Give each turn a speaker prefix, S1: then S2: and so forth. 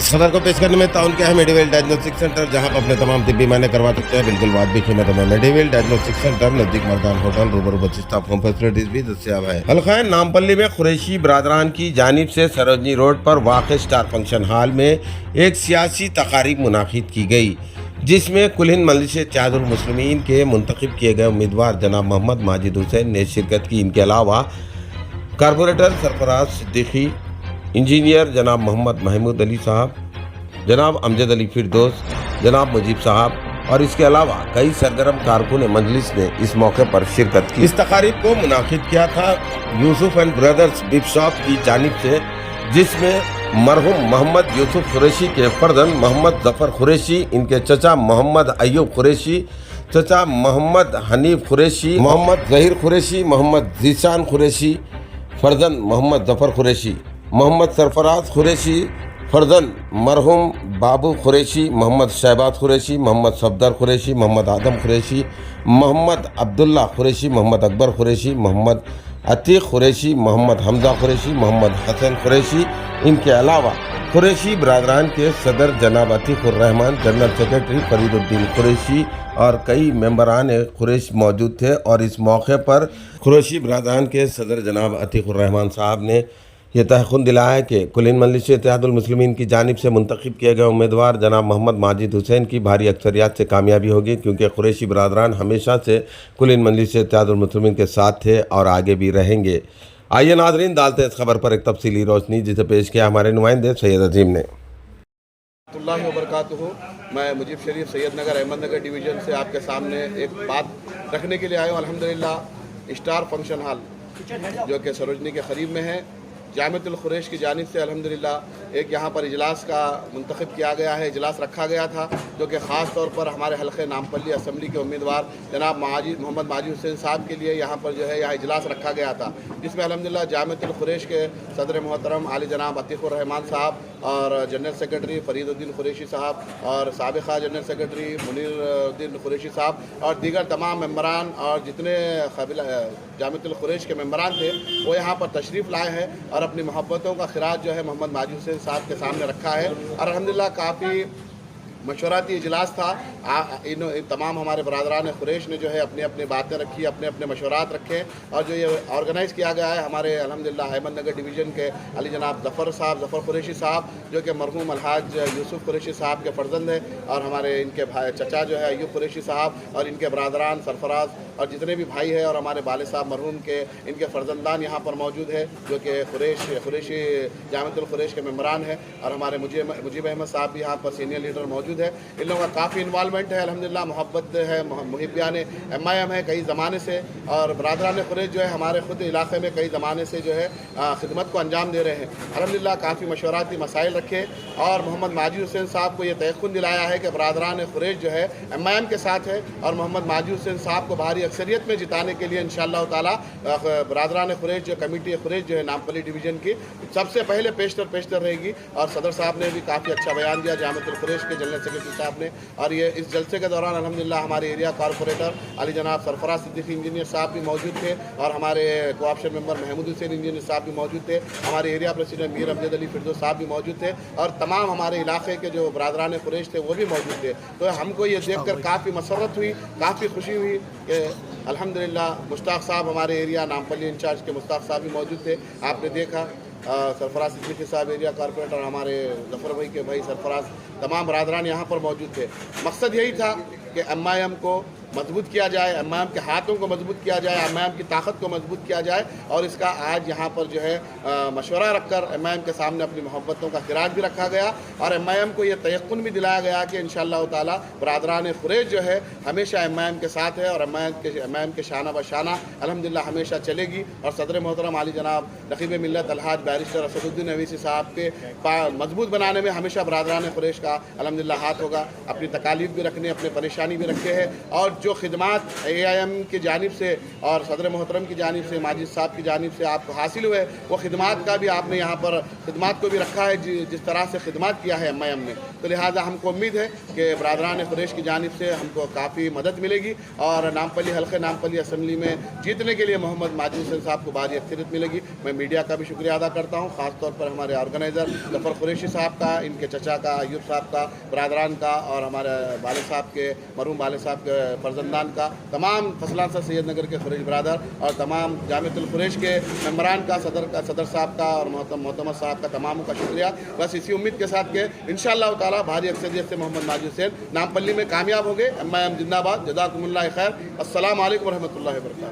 S1: اس خبر کو پیش کرنے میں تعاون کیا ہے میڈیویل ڈائگنوسٹک سینٹر، جہاں آپ اپنے تمام طبی معائنے کروا سکتے ہیں بالکل واجبی قیمتوں میں۔ میڈیویل ڈائگنوسٹک سینٹر نزدیک مردان ہوٹل روبرو بس اسٹاپ، ہوم فیسلٹیز بھی دستیاب ہے۔ حلقہ نامپلی میں قریشی برادران کی جانب سے سروجنی روڈ پر واقع اسٹار فنکشن ہال میں ایک سیاسی تقاریب منعقد کی گئی، جس میں کل ہند مجلس اتحاد المسلمین کے منتخب کیے گئے امیدوار جناب محمد ماجد حسین نے شرکت کی۔ ان کے علاوہ کارپوریٹر سرفراز صدیقی، انجینئر جناب محمد محمود علی صاحب، جناب امجد علی فردوس، جناب مجیب صاحب اور اس کے علاوہ کئی سرگرم کارکن مجلس نے اس موقع پر شرکت کی۔ اس تقاریب کو منعقد کیا تھا یوسف اینڈ برادرز بیف شاپ کی جانب سے، جس میں مرحوم محمد یوسف قریشی کے فرزند محمد ظفر قریشی، ان کے چچا محمد ایوب قریشی، چچا محمد حنیف قریشی، محمد ظہیر قریشی، محمد ذیشان قریشی فرزند محمد ظفر قریشی، محمد سرفراز قریشی فرزند مرحوم بابو قریشی، محمد شہباز قریشی، محمد صفدر قریشی، محمد آدم قریشی، محمد عبداللہ قریشی، محمد اکبر قریشی، محمد عتیق قریشی، محمد حمزہ قریشی، محمد حسن قریشی۔ ان کے علاوہ قریشی برادران کے صدر جناب عتیق الرحمان، جنرل سیکرٹری فرید الدین قریشی اور کئی ممبران قریش موجود تھے۔ اور اس موقع پر قریشی برادران کے صدر جناب عتیق الرحمان صاحب نے یہ تحقن دلایا کہ کل ہند مجلس اتحاد المسلمین کی جانب سے منتخب کیے گئے امیدوار جناب محمد ماجد حسین کی بھاری اکثریت سے کامیابی ہوگی، کیونکہ قریشی برادران ہمیشہ سے کل ہند مجلس اتحاد المسلمین کے ساتھ تھے اور آگے بھی رہیں گے۔ آئیے ناظرین ڈالتے ہیں اس خبر پر ایک تفصیلی روشنی، جسے پیش کیا ہمارے نمائندے سید عظیم نے۔
S2: اللہ وبرکاتہ۔ میں مجیب شریف سید نگر احمد نگر ڈویژن سے آپ کے سامنے ایک بات رکھنے کے لیے آیا ہوں۔ الحمدللہ اسٹار فنکشن ہال جو کہ سروجنی کے قریب میں ہے، جامعۃ القریش کی جانب سے الحمدللہ ایک یہاں پر اجلاس کا منتخب کیا گیا ہے، اجلاس رکھا گیا تھا، جو کہ خاص طور پر ہمارے حلقہ نامپلی اسمبلی کے امیدوار جناب محمد ماجد حسین صاحب کے لیے یہاں پر جو ہے یہاں اجلاس رکھا گیا تھا، جس میں الحمدللہ جامعۃ القریش کے صدر محترم عالی جناب عتیق الرحمان صاحب اور جنرل سیکرٹری فرید الدین قریشی صاحب اور سابقہ جنرل سیکرٹری منیر الدین قریشی صاحب اور دیگر تمام ممبران اور جتنے جامعۃ القریش کے ممبران تھے وہ یہاں پر تشریف لائے ہیں اور اپنی محبتوں کا خراج جو ہے محمد ماجد حسین صاحب کے سامنے رکھا ہے۔ اور الحمدللہ کافی مشوراتی اجلاس تھا۔ ان تمام ہمارے برادران قریش نے جو ہے اپنی اپنی باتیں رکھی، اپنے اپنے مشورات رکھے، اور جو یہ آرگنائز کیا گیا ہے ہمارے الحمدللہ احمد نگر ڈویژن کے علی جناب ظفر قریشی صاحب، جو کہ مرحوم الحاج یوسف قریشی صاحب کے فرزند ہیں، اور ہمارے ان کے چچا جو ہے ایوب قریشی صاحب اور ان کے برادران سرفراز اور جتنے بھی بھائی ہیں، اور ہمارے والد صاحب مرحوم کے ان کے فرزندان یہاں پر موجود ہے، جو کہ قریشی جامعۃ القریش کے ممبران ہیں، اور ہمارے مجیب احمد صاحب بھی یہاں پر سینئر لیڈر موجود ہے۔ ان لوگوں کا کافی انوالومنٹ ہے، الحمدللہ محبت ہے، محبیان ایم آئی ایم ہے کئی زمانے سے، اور برادران قریش جو ہے ہمارے خود علاقے میں کئی زمانے سے جو ہے خدمت کو انجام دے رہے ہیں۔ الحمدللہ کافی مشوراتی مسائل رکھے اور محمد ماجد حسین صاحب کو یہ تیقن دلایا ہے کہ برادران قریش جو ہے ایم آئی ایم کے ساتھ ہے، اور محمد ماجد حسین صاحب کو بھاری اکثریت میں جتانے کے لیے انشاءاللہ تعالی برادران قریش جو کمیٹی قریش جو ہے نامپلی ڈویژن کی سب سے پہلے پیشتر رہے گی، اور صدر صاحب نے بھی کافی اچھا بیان دیا، جامعۃ القریش کے جنرل سیکرٹری صاحب نے۔ اور یہ اس جلسے کے دوران الحمدللہ ہمارے ایریا کارپوریٹر علی جناب سرفراز صدیقی انجینئر صاحب بھی موجود تھے، اور ہمارے کوآپشن ممبر محمود حسین انجینئر صاحب بھی موجود تھے، ہمارے ایریا پریزیڈنٹ میر امجد علی فردوس صاحب بھی موجود تھے، اور تمام ہمارے علاقے کے جو برادران قریش تھے وہ بھی موجود تھے۔ تو ہم کو یہ دیکھ کر کافی مسرت ہوئی، کافی خوشی ہوئی کہ الحمدللہ مشتاق صاحب ہمارے ایریا نامپلی انچارج کے مشتاق صاحب بھی موجود تھے، آپ نے دیکھا سرفراز صدیقی صاحب ایریا کارپوریٹر، ہمارے ظفر بھائی کے بھائی سرفراز، تمام برادران یہاں پر موجود تھے۔ مقصد یہی تھا کہ ایم آئی ایم کو مضبوط کیا جائے، ایم آئی ایم کے ہاتھوں کو مضبوط کیا جائے، ایم آئی ایم کی طاقت کو مضبوط کیا جائے، اور اس کا آج یہاں پر جو ہے مشورہ رکھ کر ایم آئی ایم کے سامنے اپنی محبتوں کا خراج بھی رکھا گیا، اور ایم آئی ایم کو یہ تیقن بھی دلایا گیا کہ انشاءاللہ تعالی برادران قریش جو ہے ہمیشہ ایم آئی ایم کے ساتھ ہے، اور ایم آئی ایم کے شانہ بشانہ الحمدللہ ہمیشہ چلے گی، اور صدر محترم علی جناب نقیب ملت الحاج بیرسٹر اسد الدین اویسی صاحب کے مضبوط بنانے میں ہمیشہ برادران قریش کا الحمدللہ ہاتھ ہوگا۔ اپنی تکالیف بھی رکھنے، اپنے پریشانی بھی رکھے ہیں، اور جو خدمات AIM کی جانب سے اور صدر محترم کی جانب سے ماجد صاحب کی جانب سے آپ کو حاصل ہوئے وہ خدمات کا بھی آپ نے یہاں پر خدمات کو بھی رکھا ہے جس طرح سے خدمات کیا ہے MIM نے، تو لہٰذا ہم کو امید ہے کہ برادران قریش کی جانب سے ہم کو کافی مدد ملے گی اور نامپلی حلقے نامپلی اسمبلی میں جیتنے کے لیے محمد ماجد حسین صاحب کو بھاری اکثریت ملے گی۔ میں میڈیا کا بھی شکریہ ادا کرتا ہوں، خاص طور پر ہمارے آرگنائزر ظفر قریشی صاحب کا، ان کے چچا کا، ایوب صاحب کا، برادران کا، اور ہمارے والد صاحب کے مرحوم والد صاحب کے فرزندان کا، تمام فصلان سے سید نگر کے قریش برادر اور تمام جامعۃ القریش کے ممبران کا، صدر صاحب کا اور محتمد صاحب کا، تماموں کا شکریہ۔ بس اسی امید کے ساتھ کہ انشاءاللہ تعالیٰ بھاری اکثریت سے محمد ماجد حسین نامپلی میں کامیاب ہوں گے۔ MIM زندہ باد، جزاکم اللہ خیر، السلام علیکم ورحمۃ اللہ وبرکاتہ۔